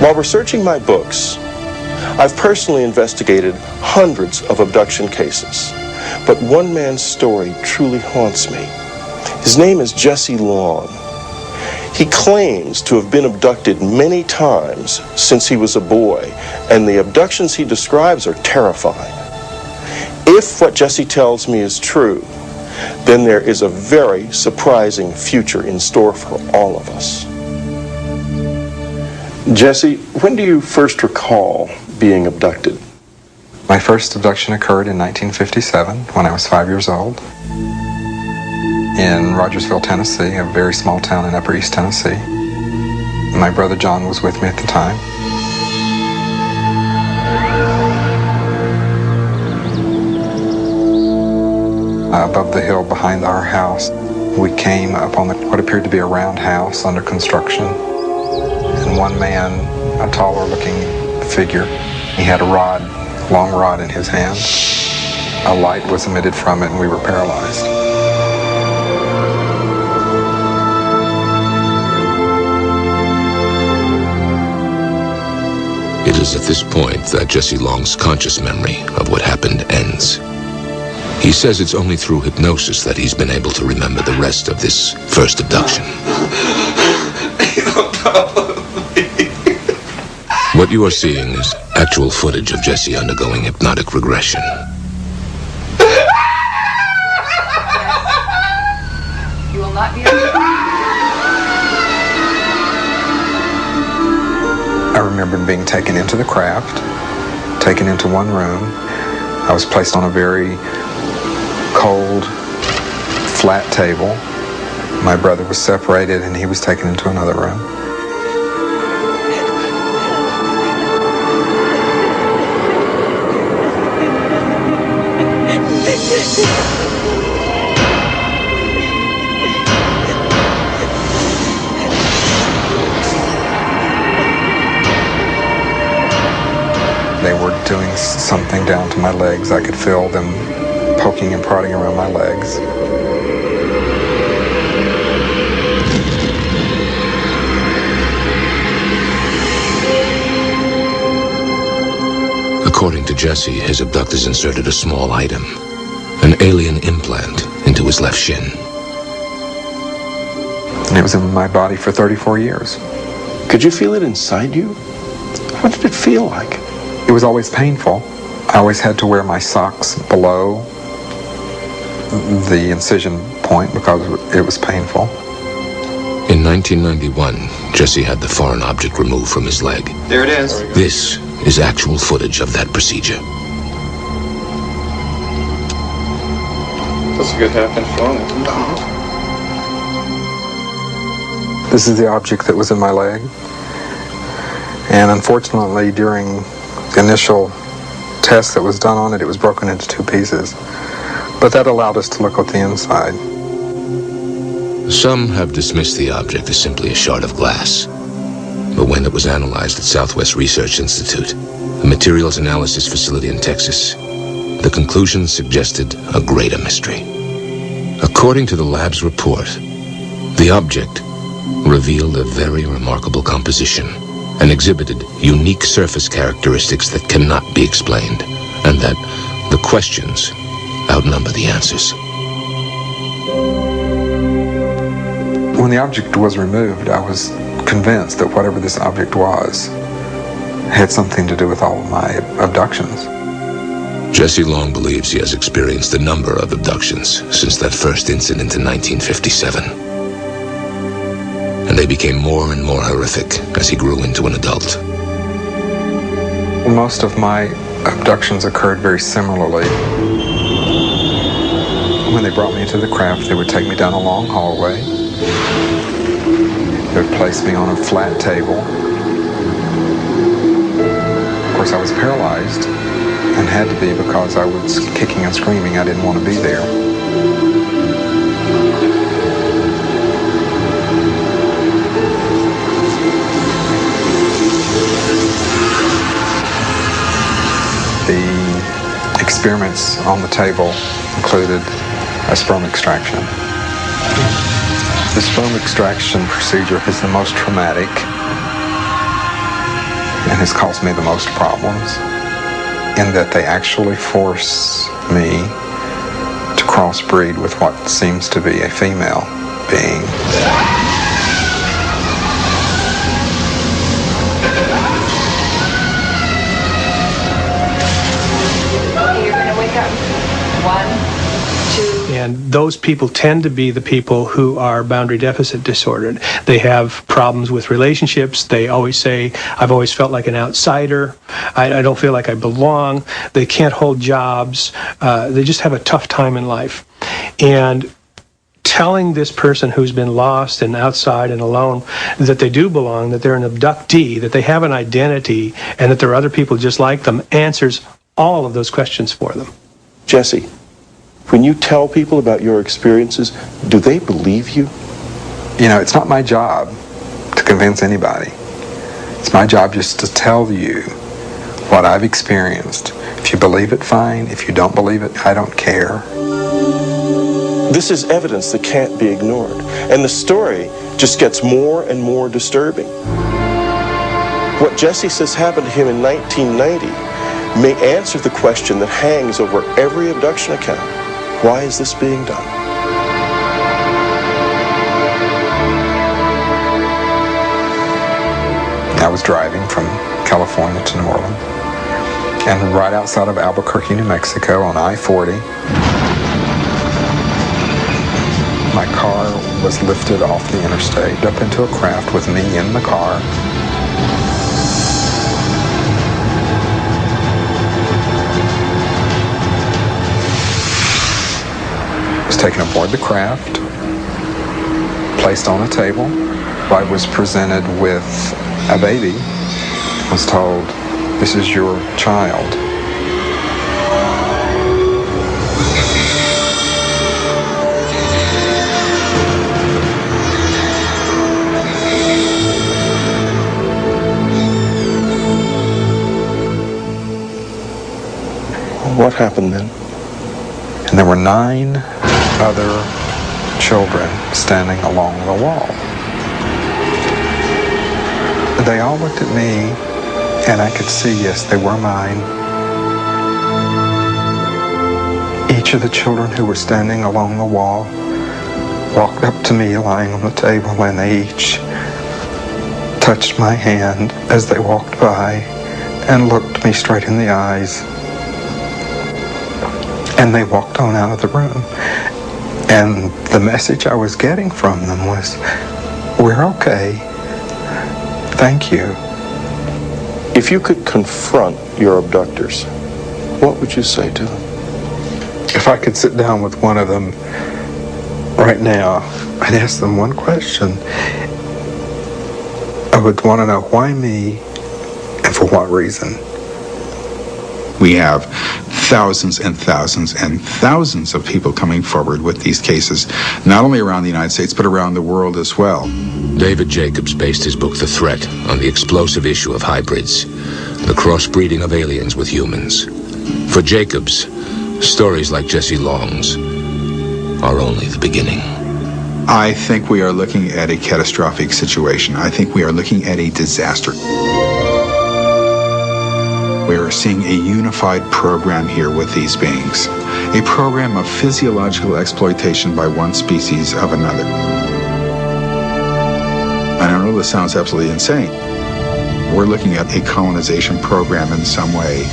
While researching my books, I've personally investigated hundreds of abduction cases, but one man's story truly haunts me. His name is Jesse Long. He claims to have been abducted many times since he was a boy, and the abductions he describes are terrifying. If what Jesse tells me is true, then there is a very surprising future in store for all of us. Jesse, when do you first recall being abducted? My first abduction occurred in 1957 when I was 5 years old in Rogersville, Tennessee, a very small town in Upper East Tennessee. My brother John was with me at the time. Above the hill behind our house, we came upon what appeared to be a round house under construction. And one man, a taller looking figure, he had a rod, long rod in his hand. A light was emitted from it and we were paralyzed. It is at this point that Jesse Long's conscious memory of what happened ends. He says it's only through hypnosis that he's been able to remember the rest of this first abduction. What you are seeing is actual footage of Jesse undergoing hypnotic regression. You will not be able to... I remember being taken into the craft, taken into one room. I was placed on a very cold, flat table. My brother was separated and he was taken into another room. They were doing something down to my legs. I could feel them poking and prodding around my legs. According to Jesse, his abductors inserted a small item, an alien implant, into his left shin. And it was in my body for 34 years. Could you feel it inside you? What did it feel like? It was always painful. I always had to wear my socks below the incision point because it was painful. In 1991, Jesse had the foreign object removed from his leg. There it is. This is actual footage of that procedure. That's a good half-inch long. This is the object that was in my leg. And unfortunately, during the initial test that was done on it, it was broken into two pieces. But that allowed us to look at the inside. Some have dismissed the object as simply a shard of glass. But when it was analyzed at Southwest Research Institute, a materials analysis facility in Texas, the conclusions suggested a greater mystery. According to the lab's report, the object revealed a very remarkable composition and exhibited unique surface characteristics that cannot be explained, and that the questions outnumber the answers. When the object was removed, I was convinced that whatever this object was had something to do with all of my abductions. Jesse Long believes he has experienced a number of abductions since that first incident in 1957. And they became more and more horrific as he grew into an adult. Most of my abductions occurred very similarly. When they brought me into the craft, they would take me down a long hallway. They would place me on a flat table. Of course, I was paralyzed and had to be because I was kicking and screaming. I didn't want to be there. The experiments on the table included a sperm extraction. The sperm extraction procedure is the most traumatic and has caused me the most problems, in that they actually force me to crossbreed with what seems to be a female being. Okay, you're going to wake up. 1, 2. And those people tend to be the people who are boundary deficit disordered. They have problems with relationships. They always say, I've always felt like an outsider. I don't feel like I belong. They can't hold jobs. They just have a tough time in life. And telling this person who's been lost and outside and alone that they do belong, that they're an abductee, that they have an identity, and that there are other people just like them, answers all of those questions for them. Jesse, when you tell people about your experiences, do they believe you? You know, it's not my job to convince anybody. It's my job just to tell you what I've experienced. If you believe it, fine. If you don't believe it, I don't care. This is evidence that can't be ignored, and the story just gets more and more disturbing. What Jesse says happened to him in 1990 may answer the question that hangs over every abduction account. Why is this being done? I was driving from California to New Orleans, and right outside of Albuquerque, New Mexico on I-40, my car was lifted off the interstate up into a craft with me in the car. I was taken aboard the craft, placed on a table. I was presented with a baby. I was told, "This is your child." What happened then? And there were 9 other children standing along the wall. They all looked at me, and I could see, yes, they were mine. Each of the children who were standing along the wall walked up to me lying on the table, and they each touched my hand as they walked by and looked me straight in the eyes. And they walked on out of the room. And the message I was getting from them was, "We're okay. Thank you." If you could confront your abductors, what would you say to them? If I could sit down with one of them right now, I'd ask them one question. I would want to know why me and for what reason. We have thousands and thousands and thousands of people coming forward with these cases, not only around the United States, but around the world as well. David Jacobs based his book The Threat on the explosive issue of hybrids, the crossbreeding of aliens with humans. For Jacobs, stories like Jesse Long's are only the beginning. I think we are looking at a catastrophic situation. I think we are looking at a disaster. We are seeing a unified program here with these beings, a program of physiological exploitation by one species of another. And I know this sounds absolutely insane. We're looking at a colonization program in some way.